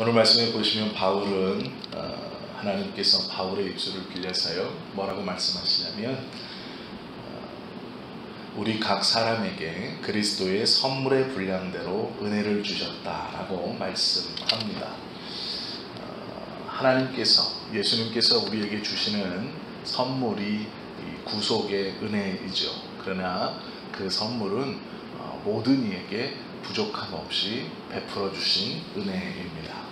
오늘 말씀에 보시면 바울은 하나님께서 바울의 입술을 빌려서요 뭐라고 말씀하시냐면 우리 각 사람에게 그리스도의 선물의 분량대로 은혜를 주셨다라고 말씀합니다. 하나님께서 예수님께서 우리에게 주시는 선물이 구속의 은혜이죠. 그러나 그 선물은 모든 이에게 부족함 없이 베풀어 주신 은혜입니다.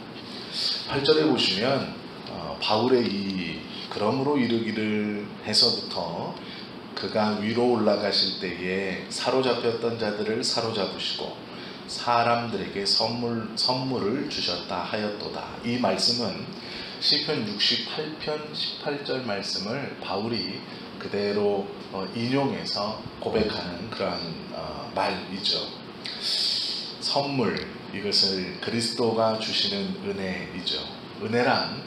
8절에 보시면 바울의 이 그러므로 이르기를 해서부터 그가 위로 올라가실 때에 사로잡혔던 자들을 사로잡으시고 사람들에게 선물을 주셨다 하였도다. 이 말씀은 시편 68편 18절 말씀을 바울이 그대로 인용해서 고백하는 그러한 말이죠. 선물, 이것을 그리스도가 주시는 은혜이죠. 은혜란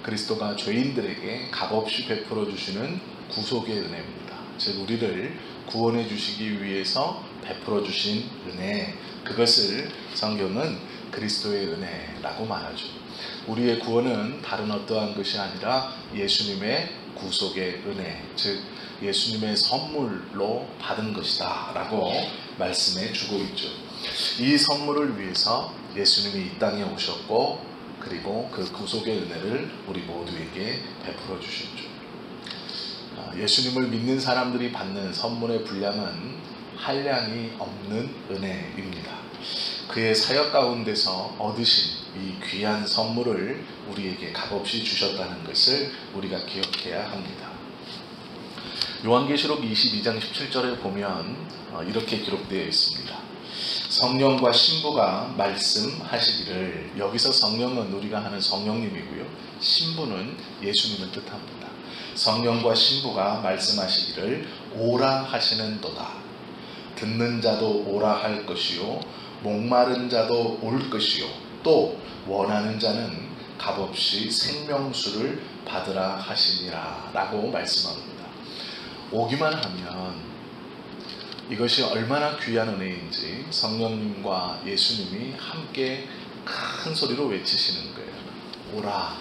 그리스도가 죄인들에게 값없이 베풀어 주시는 구속의 은혜입니다. 즉 우리를 구원해 주시기 위해서 베풀어 주신 은혜, 그것을 성경은 그리스도의 은혜라고 말하죠. 우리의 구원은 다른 어떠한 것이 아니라 예수님의 구속의 은혜, 즉 예수님의 선물로 받은 것이다 라고 말씀해 주고 있죠. 이 선물을 위해서 예수님이 이 땅에 오셨고 그리고 그 구속의 은혜를 우리 모두에게 베풀어 주셨죠. 예수님을 믿는 사람들이 받는 선물의 분량은 한량이 없는 은혜입니다. 그의 사역 가운데서 얻으신 이 귀한 선물을 우리에게 값없이 주셨다는 것을 우리가 기억해야 합니다. 요한계시록 22장 17절에 보면 이렇게 기록되어 있습니다. 성령과 신부가 말씀하시기를, 여기서 성령은 우리가 하는 성령님이고요, 신부는 예수님을 뜻합니다. 성령과 신부가 말씀하시기를 오라 하시는도다. 듣는 자도 오라 할 것이요 목마른 자도 올 것이요 또 원하는 자는 값없이 생명수를 받으라 하시니라 라고 말씀합니다. 오기만 하면 이것이 얼마나 귀한 은혜인지 성령님과 예수님이 함께 큰 소리로 외치시는 거예요. 오라,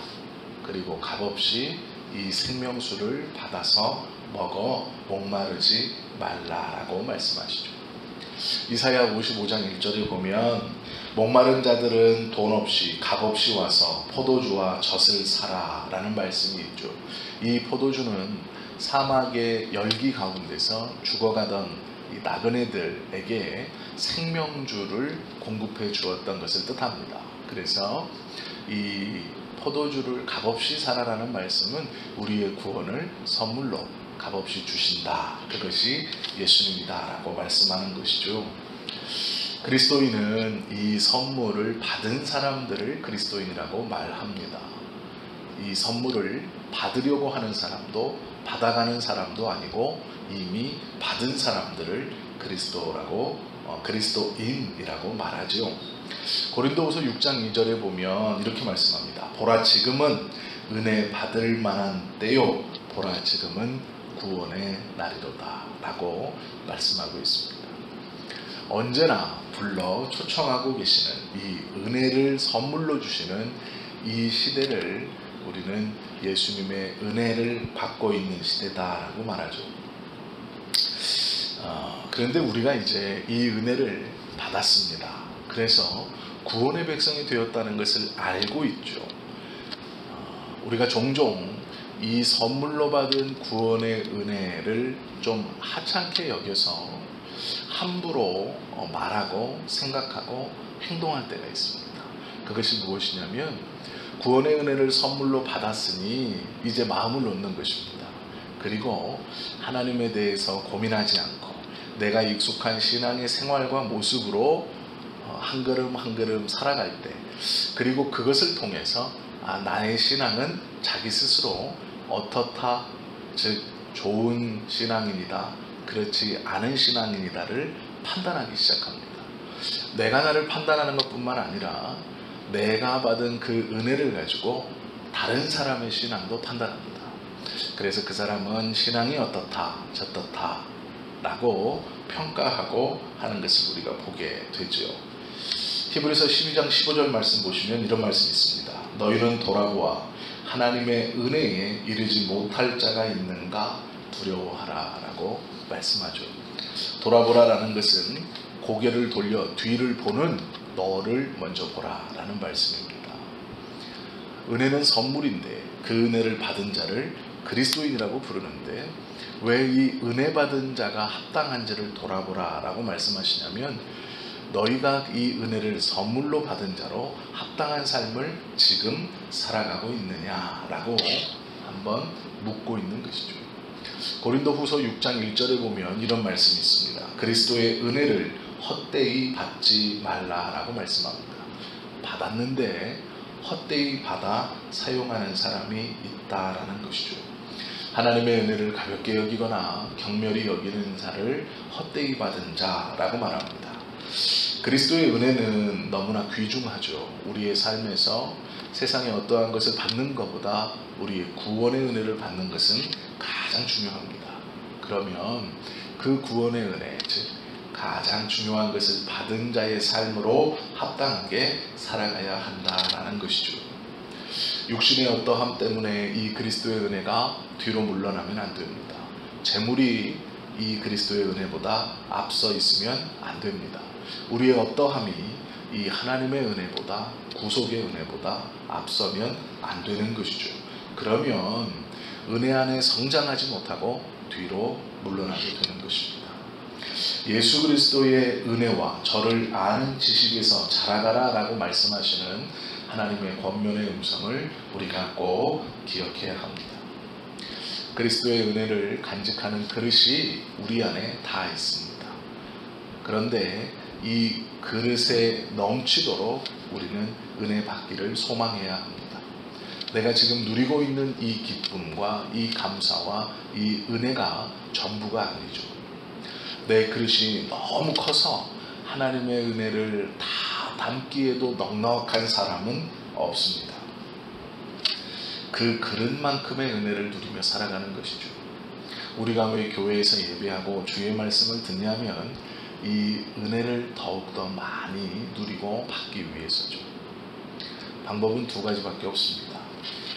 그리고 값없이 이 생명수를 받아서 먹어 목마르지 말라라고 말씀하시죠. 이사야 55장 1절에 보면 목마른 자들은 돈 없이 값없이 와서 포도주와 젖을 사라 라는 말씀이 있죠. 이 포도주는 사막의 열기 가운데서 죽어가던 이 나그네들에게 생명주를 공급해 주었던 것을 뜻합니다. 그래서 이 포도주를 값없이 사라라는 말씀은 우리의 구원을 선물로 값없이 주신다, 그것이 예수님이다 라고 말씀하는 것이죠. 그리스도인은 이 선물을 받은 사람들을 그리스도인이라고 말합니다. 이 선물을 받으려고 하는 사람도 받아가는 사람도 아니고 이미 받은 사람들을 그리스도인이라고 말하죠. 고린도후서 6장 2절에 보면 이렇게 말씀합니다. 보라 지금은 은혜 받을 만한 때요, 보라 지금은 구원의 날이로다 라고 말씀하고 있습니다. 언제나 불러 초청하고 계시는 이 은혜를 선물로 주시는 이 시대를 우리는 예수님의 은혜를 받고 있는 시대다라고 말하죠. 그런데 우리가 이제 이 은혜를 받았습니다. 그래서 구원의 백성이 되었다는 것을 알고 있죠. 우리가 종종 이 선물로 받은 구원의 은혜를 좀 하찮게 여겨서 함부로 말하고 생각하고 행동할 때가 있습니다. 그것이 무엇이냐면 구원의 은혜를 선물로 받았으니 이제 마음을 놓는 것입니다. 그리고 하나님에 대해서 고민하지 않고 내가 익숙한 신앙의 생활과 모습으로 한 걸음 한 걸음 살아갈 때, 그리고 그것을 통해서 나의 신앙은 자기 스스로 어떻다, 즉 좋은 신앙인이다, 그렇지 않은 신앙인이다를 판단하기 시작합니다. 내가 나를 판단하는 것뿐만 아니라 내가 받은 그 은혜를 가지고 다른 사람의 신앙도 판단합니다. 그래서 그 사람은 신앙이 어떻다 저떻다 라고 평가하고 하는 것을 우리가 보게 되죠. 히브리서 12장 15절 말씀 보시면 이런 말씀이 있습니다. 너희는 돌아보아 하나님의 은혜에 이르지 못할 자가 있는가 두려워하라 라고 말씀하죠. 돌아보라라는 것은 고개를 돌려 뒤를 보는 너를 먼저 보라 라는 말씀입니다. 은혜는 선물인데 그 은혜를 받은 자를 그리스도인이라고 부르는데 왜 이 은혜 받은 자가 합당한지를 돌아보라 라고 말씀하시냐면 너희가 이 은혜를 선물로 받은 자로 합당한 삶을 지금 살아가고 있느냐라고 한번 묻고 있는 것이죠. 고린도후서 6장 1절에 보면 이런 말씀이 있습니다. 그리스도의 은혜를 헛되이 받지 말라라고 말씀합니다. 받았는데 헛되이 받아 사용하는 사람이 있다라는 것이죠. 하나님의 은혜를 가볍게 여기거나 경멸히 여기는 자를 헛되이 받은 자라고 말합니다. 그리스도의 은혜는 너무나 귀중하죠. 우리의 삶에서 세상에 어떠한 것을 받는 것보다 우리의 구원의 은혜를 받는 것은 가장 중요합니다. 그러면 그 구원의 은혜, 즉 가장 중요한 것을 받은 자의 삶으로 합당하게 살아가야 한다라는 것이죠. 육신의 어떠함 때문에 이 그리스도의 은혜가 뒤로 물러나면 안 됩니다. 재물이 이 그리스도의 은혜보다 앞서 있으면 안 됩니다. 우리의 어떠함이 이 하나님의 은혜보다 구속의 은혜보다 앞서면 안 되는 것이죠. 그러면 은혜 안에 성장하지 못하고 뒤로 물러나게 되는 것입니다. 예수 그리스도의 은혜와 저를 아는 지식에서 자라가라 라고 말씀하시는 하나님의 권면의 음성을 우리가 꼭 기억해야 합니다. 그리스도의 은혜를 간직하는 그릇이 우리 안에 다 있습니다. 그런데 이 그릇에 넘치도록 우리는 은혜 받기를 소망해야 합니다. 내가 지금 누리고 있는 이 기쁨과 이 감사와 이 은혜가 전부가 아니죠. 내 그릇이 너무 커서 하나님의 은혜를 다 담기에도 넉넉한 사람은 없습니다. 그 그릇만큼의 은혜를 누리며 살아가는 것이죠. 우리가 왜 교회에서 예배하고 주의 말씀을 듣냐면 이 은혜를 더욱더 많이 누리고 받기 위해서죠. 방법은 두 가지밖에 없습니다.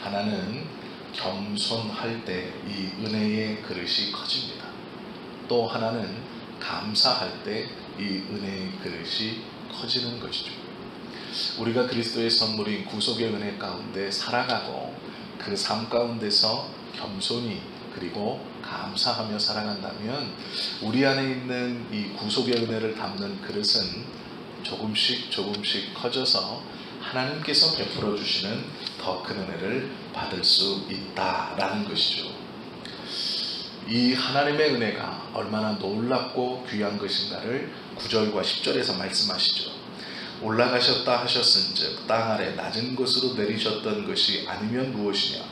하나는 겸손할 때 이 은혜의 그릇이 커집니다. 또 하나는 감사할 때 이 은혜의 그릇이 커지는 것이죠. 우리가 그리스도의 선물인 구속의 은혜 가운데 살아가고 그 삶 가운데서 겸손히 그리고 감사하며 살아간다면 우리 안에 있는 이 구속의 은혜를 담는 그릇은 조금씩 커져서 하나님께서 베풀어 주시는 더 큰 은혜를 받을 수 있다라는 것이죠. 이 하나님의 은혜가 얼마나 놀랍고 귀한 것인가를 9절과 10절에서 말씀하시죠. 올라가셨다 하셨은즉 땅 아래 낮은 곳으로 내리셨던 것이 아니면 무엇이냐.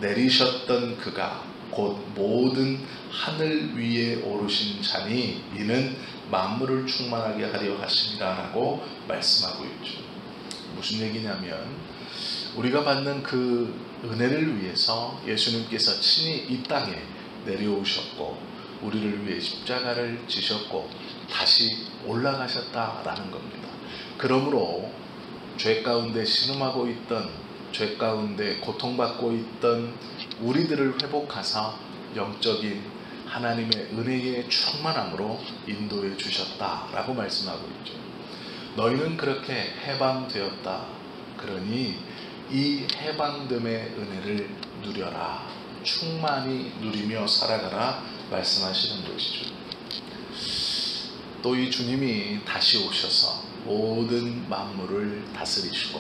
내리셨던 그가 곧 모든 하늘 위에 오르신 자니 이는 만물을 충만하게 하려 하시니라 라고 말씀하고 있죠. 무슨 얘기냐면 우리가 받는 그 은혜를 위해서 예수님께서 친히 이 땅에 내려오셨고 우리를 위해 십자가를 지셨고 다시 올라가셨다라는 겁니다. 그러므로 죄 가운데 신음하고 있던, 죄 가운데 고통받고 있던 우리들을 회복하사 영적인 하나님의 은혜의 충만함으로 인도해 주셨다라고 말씀하고 있죠. 너희는 그렇게 해방되었다. 그러니 이 해방됨의 은혜를 누려라. 충만히 누리며 살아가라 말씀하시는 것이죠. 또 이 주님이 다시 오셔서 모든 만물을 다스리시고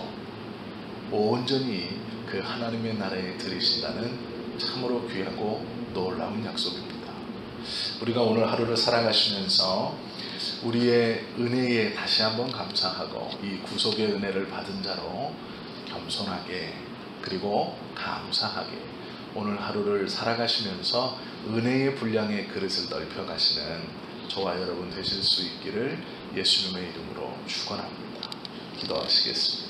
온전히 그 하나님의 나라에 들이신다는 참으로 귀하고 놀라운 약속입니다. 우리가 오늘 하루를 살아가시면서 우리의 은혜에 다시 한번 감사하고 이 구속의 은혜를 받은 자로 겸손하게 그리고 감사하게 오늘 하루를 살아가시면서 은혜의 분량의 그릇을 넓혀가시는 저와 여러분 되실 수 있기를 예수님의 이름으로 축원합니다. 기도하시겠습니다.